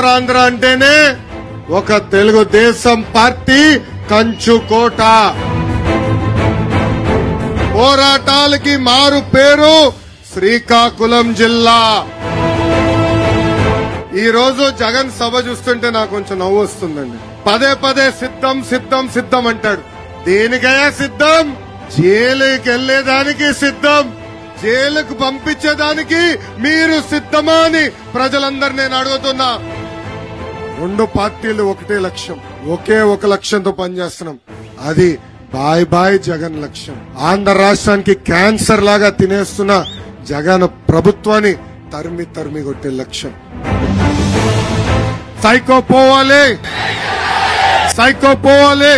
ఉత్తరాంధ్ర అంటేనే ఒక తెలుగుదేశం పార్టీ కంచుకోట. పోరాటాలకి మారు పేరు శ్రీకాకుళం జిల్లా. ఈ రోజు జగన్ సభ చూస్తుంటే నాకు కొంచెం నవ్వు వస్తుందండి. పదే పదే సిద్ధం సిద్ధం సిద్ధం అంటాడు. దేనికయ్యా సిద్ధం? జైలుకి వెళ్లేదానికి సిద్ధం, జైలుకు పంపించేదానికి మీరు సిద్ధమా అని ప్రజలందరూ నేను అడుగుతున్నా. రెండు పార్టీలు ఒకటే లక్ష్యం, ఒకే ఒక లక్ష్యంతో పనిచేస్తున్నాం. అది బాయ్ బాయ్ జగన్ లక్ష్యం. ఆంధ్ర రాష్ట్రానికి క్యాన్సర్ లాగా తినేస్తున్న జగన్ ప్రభుత్వాన్ని తరిమి తరిమి కొట్టే లక్ష్యం. సైకో పోవాలి, సైకో పోవాలి.